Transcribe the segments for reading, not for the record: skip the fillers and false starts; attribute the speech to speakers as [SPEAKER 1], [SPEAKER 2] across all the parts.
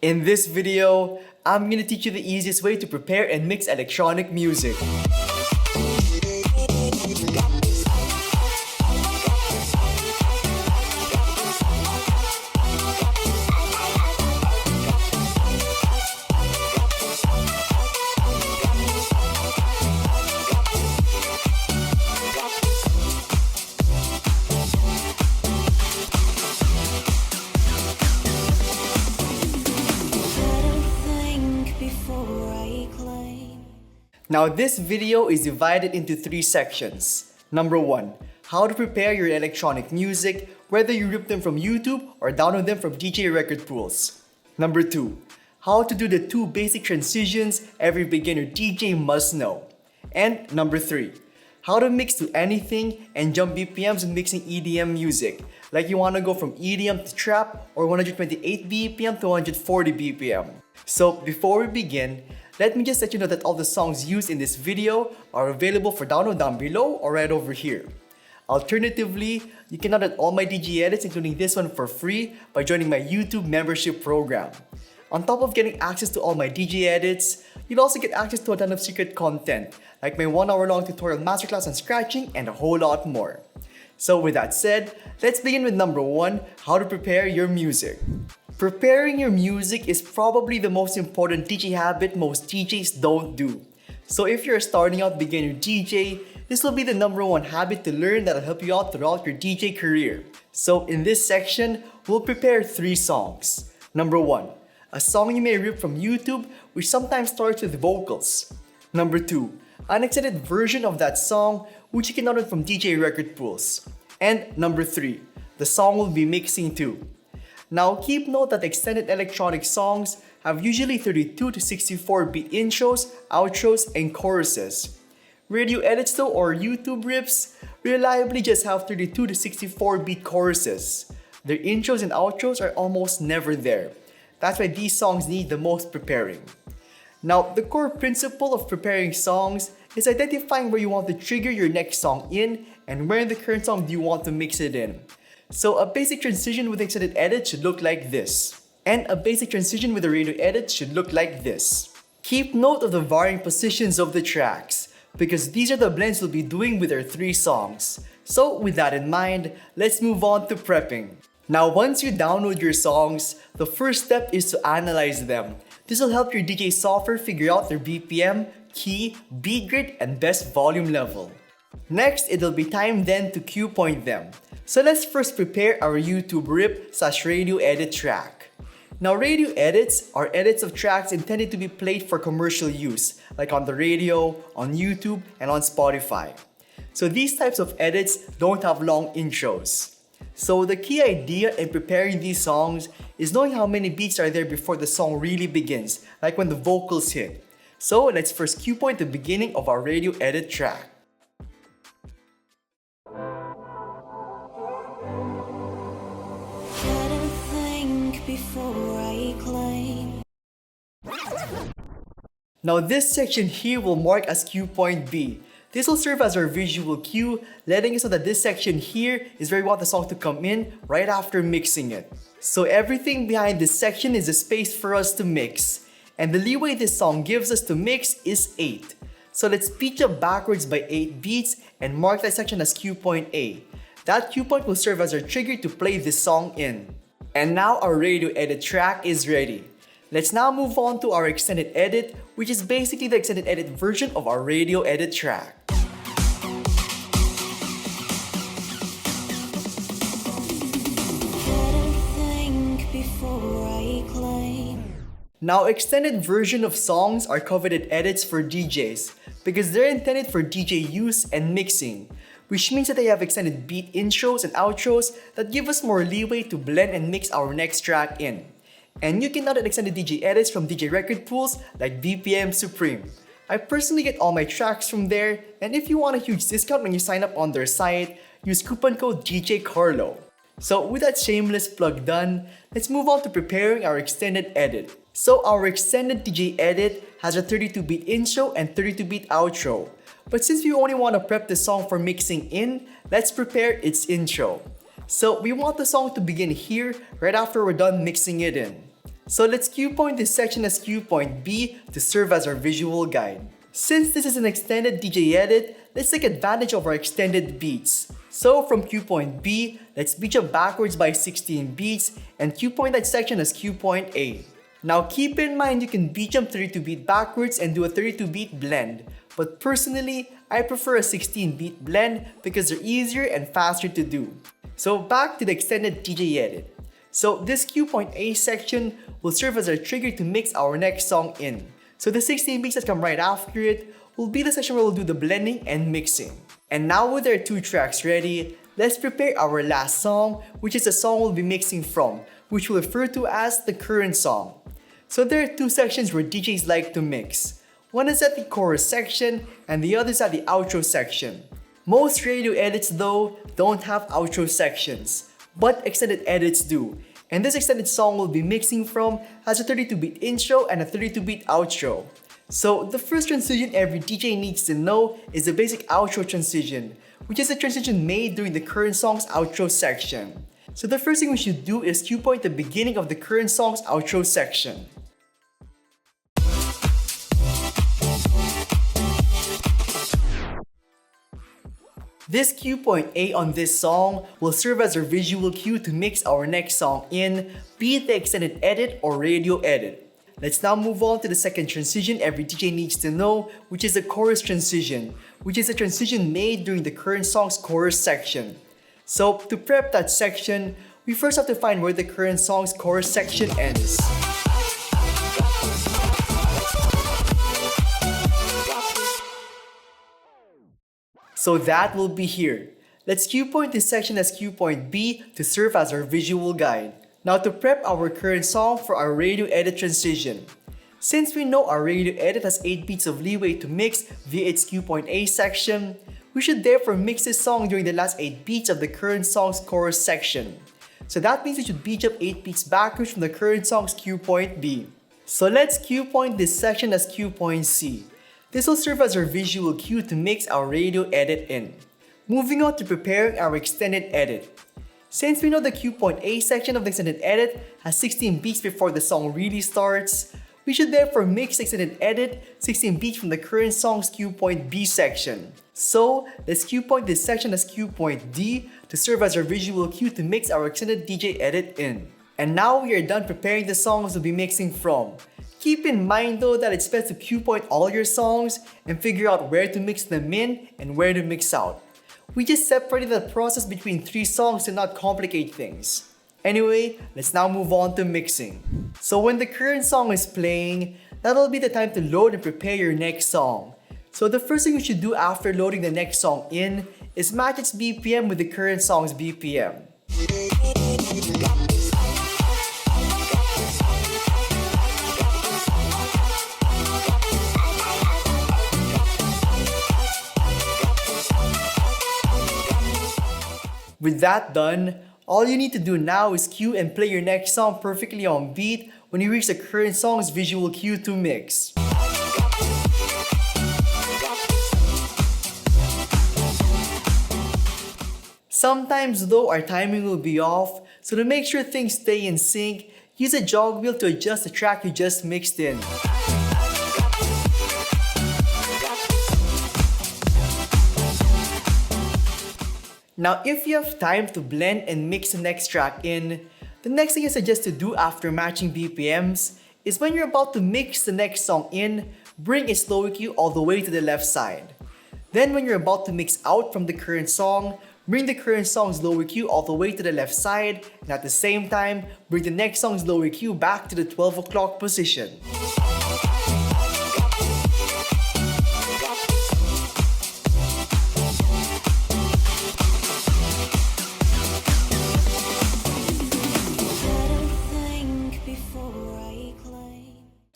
[SPEAKER 1] In this video, I'm gonna teach you the easiest way to prepare and mix electronic music. Now this video is divided into 3 sections. Number 1, how to prepare your electronic music, whether you rip them from YouTube or download them from DJ Record Pools. Number 2, how to do the 2 basic transitions every beginner DJ must know. And number 3, how to mix to anything and jump BPMs when mixing EDM music. Like you wanna go from EDM to trap or 128 BPM to 140 BPM. So before we begin, let me just let you know that all the songs used in this video are available for download down below or right over here. Alternatively, you can download all my DJ edits, including this one, for free by joining my YouTube membership program. On top of getting access to all my DJ edits, you'll also get access to a ton of secret content, like my 1-hour-long tutorial masterclass on scratching and a whole lot more. So with that said, let's begin with number 1, how to prepare your music. Preparing your music is probably the most important DJ habit most DJs don't do. So if you're a starting out beginner DJ, this will be the number 1 habit to learn that'll help you out throughout your DJ career. So in this section, we'll prepare 3 songs. Number 1, a song you may rip from YouTube, which sometimes starts with vocals. Number 2, an extended version of that song, which you can download from DJ Record Pools. And number 3, the song we'll be mixing to. Now keep note that extended electronic songs have usually 32 to 64 beat intros, outros, and choruses. Radio edits though, or YouTube rips, reliably just have 32 to 64 beat choruses. Their intros and outros are almost never there. That's why these songs need the most preparing. Now, the core principle of preparing songs is identifying where you want to trigger your next song in and where in the current song do you want to mix it in. So a basic transition with extended edit should look like this. And a basic transition with a radio edit should look like this. Keep note of the varying positions of the tracks, because these are the blends we'll be doing with our 3 songs. So with that in mind, let's move on to prepping. Now once you download your songs, the first step is to analyze them. This will help your DJ software figure out their BPM, key, beat grid, and best volume level. Next, it'll be time then to cue point them. So let's first prepare our YouTube rip/radio edit track. Now radio edits are edits of tracks intended to be played for commercial use, like on the radio, on YouTube, and on Spotify. So these types of edits don't have long intros. So the key idea in preparing these songs is knowing how many beats are there before the song really begins, like when the vocals hit. So let's first cue point the beginning of our radio edit track. Now this section here will mark as cue point B. This will serve as our visual cue, letting us know that this section here is where we want the song to come in right after mixing it. So everything behind this section is a space for us to mix. And the leeway this song gives us to mix is 8. So let's speed up backwards by 8 beats and mark that section as cue point A. That cue point will serve as our trigger to play this song in. And now our radio edit track is ready. Let's now move on to our extended edit, which is basically the extended edit version of our radio edit track. Now extended version of songs are coveted edits for DJs because they're intended for DJ use and mixing, which means that they have extended beat intros and outros that give us more leeway to blend and mix our next track in. And you can download extended DJ edits from DJ Record Pools like BPM Supreme. I personally get all my tracks from there, and if you want a huge discount when you sign up on their site, use coupon code DJ Carlo. So with that shameless plug done, let's move on to preparing our extended edit. So our extended DJ edit has a 32-beat intro and 32-beat outro. But since we only want to prep the song for mixing in, let's prepare its intro. So we want the song to begin here right after we're done mixing it in. So let's cue point this section as cue point B to serve as our visual guide. Since this is an extended DJ edit, let's take advantage of our extended beats. So from cue point B, let's beat jump backwards by 16 beats and cue point that section as cue point A. Now keep in mind you can beat jump 32 beat backwards and do a 32 beat blend, but personally, I prefer a 16 beat blend because they're easier and faster to do. So back to the extended DJ edit. So this cue point A section will serve as our trigger to mix our next song in. So the 16 beats that come right after it will be the section where we'll do the blending and mixing. And now with our 2 tracks ready, let's prepare our last song, which is the song we'll be mixing from, which we'll refer to as the current song. So there are 2 sections where DJs like to mix. One is at the chorus section and the other is at the outro section. Most radio edits though don't have outro sections, but extended edits do. And this extended song we'll be mixing from has a 32-beat intro and a 32-beat outro. So the first transition every DJ needs to know is the basic outro transition, which is the transition made during the current song's outro section. So the first thing we should do is cue point the beginning of the current song's outro section. This cue point A on this song will serve as our visual cue to mix our next song in, be it the extended edit or radio edit. Let's now move on to the second transition every DJ needs to know, which is the chorus transition, which is a transition made during the current song's chorus section. So to prep that section, we first have to find where the current song's chorus section ends. So that will be here. Let's cue point this section as cue point B to serve as our visual guide. Now to prep our current song for our radio edit transition. Since we know our radio edit has 8 beats of leeway to mix via its cue point A section, we should therefore mix this song during the last 8 beats of the current song's chorus section. So that means we should beat up 8 beats backwards from the current song's cue point B. So let's cue point this section as cue point C. This will serve as our visual cue to mix our radio edit in. Moving on to preparing our extended edit. Since we know the cue point A section of the extended edit has 16 beats before the song really starts, we should therefore mix the extended edit 16 beats from the current song's cue point B section. So let's cue point this section as cue point D to serve as our visual cue to mix our extended DJ edit in. And now we are done preparing the songs we'll be mixing from. Keep in mind though that it's best to cue point all your songs and figure out where to mix them in and where to mix out. We just separated the process between 3 songs to not complicate things. Anyway, let's now move on to mixing. So when the current song is playing, that'll be the time to load and prepare your next song. So the first thing you should do after loading the next song in is match its BPM with the current song's BPM. With that done, all you need to do now is cue and play your next song perfectly on beat when you reach the current song's visual cue to mix. Sometimes though our timing will be off, so to make sure things stay in sync, use a jog wheel to adjust the track you just mixed in. Now if you have time to blend and mix the next track in, the next thing I suggest to do after matching BPMs is when you're about to mix the next song in, bring its low EQ all the way to the left side. Then when you're about to mix out from the current song, bring the current song's low EQ all the way to the left side, and at the same time, bring the next song's low EQ back to the 12 o'clock position.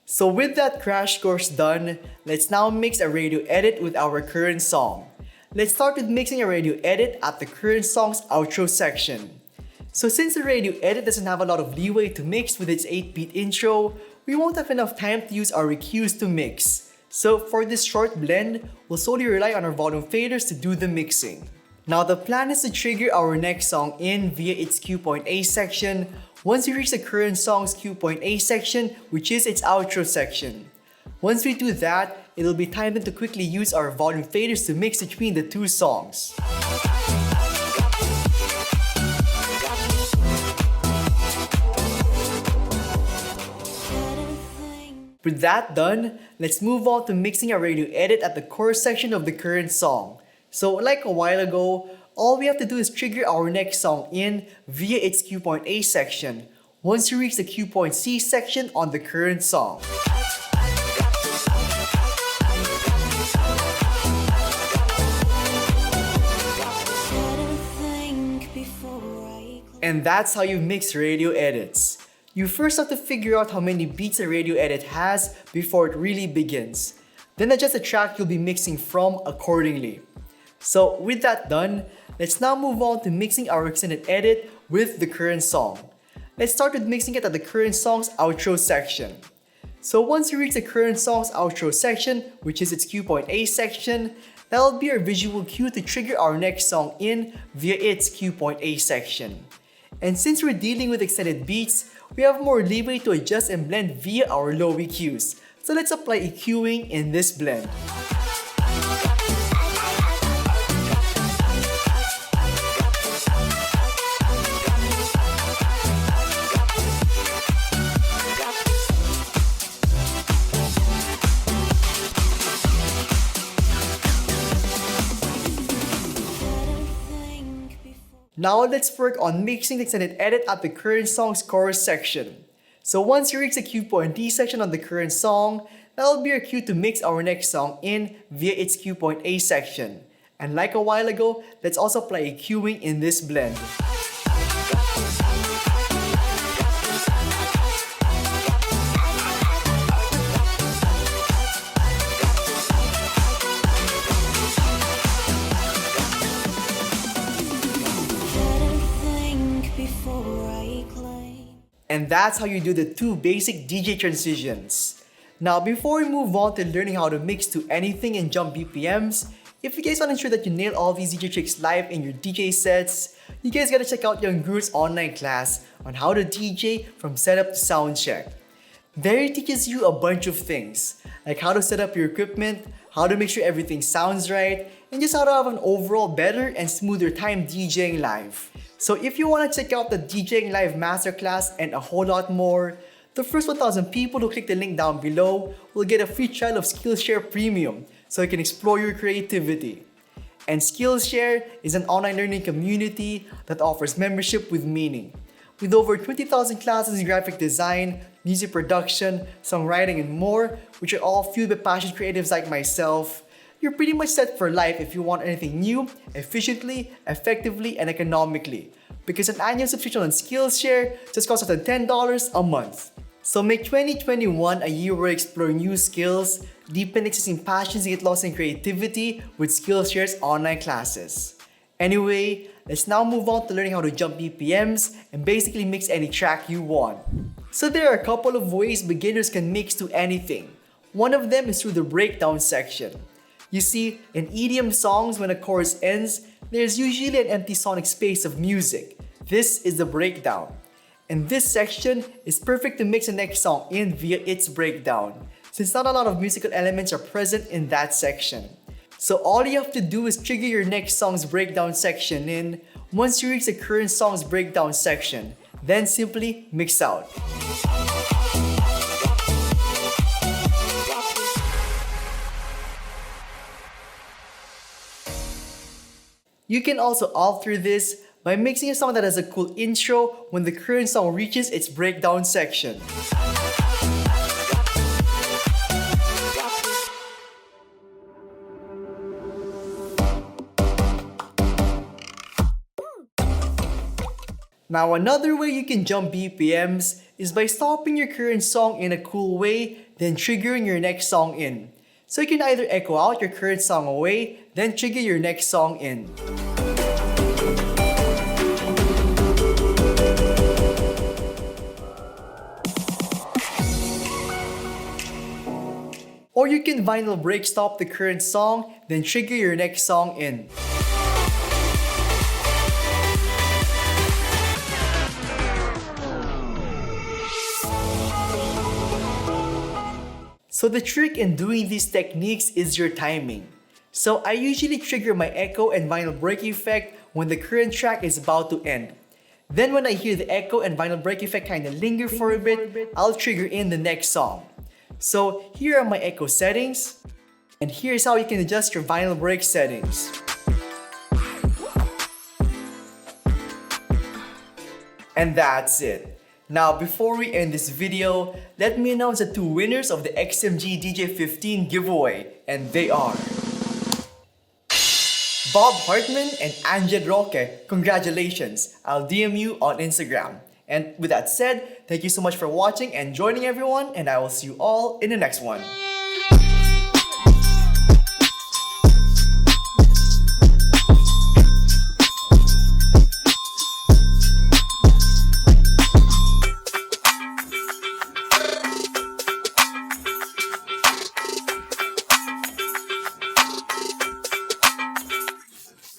[SPEAKER 1] So with that crash course done, let's now mix a radio edit with our current song. Let's start with mixing a radio edit at the current song's outro section. So since the radio edit doesn't have a lot of leeway to mix with its 8-beat intro, we won't have enough time to use our EQs to mix. So for this short blend, we'll solely rely on our volume faders to do the mixing. Now the plan is to trigger our next song in via its cue point A section Once we reach the current song's Q.A section, which is its outro section. Once we do that, it'll be time then to quickly use our volume faders to mix between the two songs. With that done, let's move on to mixing our radio edit at the chorus section of the current song. So like a while ago, all we have to do is trigger our next song in via its Q.A section once you reach the Q.C section on the current song. And that's how you mix radio edits. You first have to figure out how many beats a radio edit has before it really begins. Then adjust the track you'll be mixing from accordingly. So with that done, let's now move on to mixing our extended edit with the current song. Let's start with mixing it at the current song's outro section. So once you reach the current song's outro section, which is its Q.A section, that'll be our visual cue to trigger our next song in via its Q.A section. And since we're dealing with extended beats, we have more leeway to adjust and blend via our low EQs. So let's apply EQing in this blend. Now let's work on mixing the extended edit at the current song's chorus section. So once you reach the Q.D section on the current song, that'll be our cue to mix our next song in via its Q.A section. And like a while ago, let's also apply EQing in this blend. And that's how you do the two basic DJ transitions. Now before we move on to learning how to mix to anything and jump BPMs, if you guys want to ensure that you nail all these DJ tricks live in your DJ sets, you guys gotta check out Young Guru's online class on how to DJ from setup to sound check. There he teaches you a bunch of things, like how to set up your equipment, how to make sure everything sounds right, and just how to have an overall better and smoother time DJing live. So if you want to check out the DJing Live Masterclass and a whole lot more, the first 1,000 people who click the link down below will get a free trial of Skillshare Premium so you can explore your creativity. And Skillshare is an online learning community that offers membership with meaning. With over 20,000 classes in graphic design, music production, songwriting, and more, which are all fueled by passionate creatives like myself, you're pretty much set for life if you want anything new, efficiently, effectively, and economically. Because an annual subscription on Skillshare just costs less than $10 a month. So make 2021 a year where you explore new skills, deepen existing passions, and get lost in creativity with Skillshare's online classes. Anyway, let's now move on to learning how to jump BPMs and basically mix any track you want. So there are a couple of ways beginners can mix to anything. One of them is through the breakdown section. You see, in EDM songs, when a chorus ends, there's usually an empty sonic space of music. This is the breakdown. And this section is perfect to mix the next song in via its breakdown, since not a lot of musical elements are present in that section. So all you have to do is trigger your next song's breakdown section in once you reach the current song's breakdown section, then simply mix out. You can also alter this by mixing a song that has a cool intro when the current song reaches its breakdown section. Now another way you can jump BPMs is by stopping your current song in a cool way, then triggering your next song in. So you can either echo out your current song away, then trigger your next song in. Or you can vinyl break stop the current song, then trigger your next song in. So the trick in doing these techniques is your timing. So I usually trigger my echo and vinyl break effect when the current track is about to end. Then when I hear the echo and vinyl break effect kind of linger for a bit, I'll trigger in the next song. So here are my echo settings, and here's how you can adjust your vinyl break settings. And that's it. Now before we end this video, let me announce the two winners of the XMG DJ15 giveaway, and they are Bob Hartman and Anjed Roque. Congratulations! I'll DM you on Instagram. And with that said, thank you so much for watching and joining everyone, and I will see you all in the next one.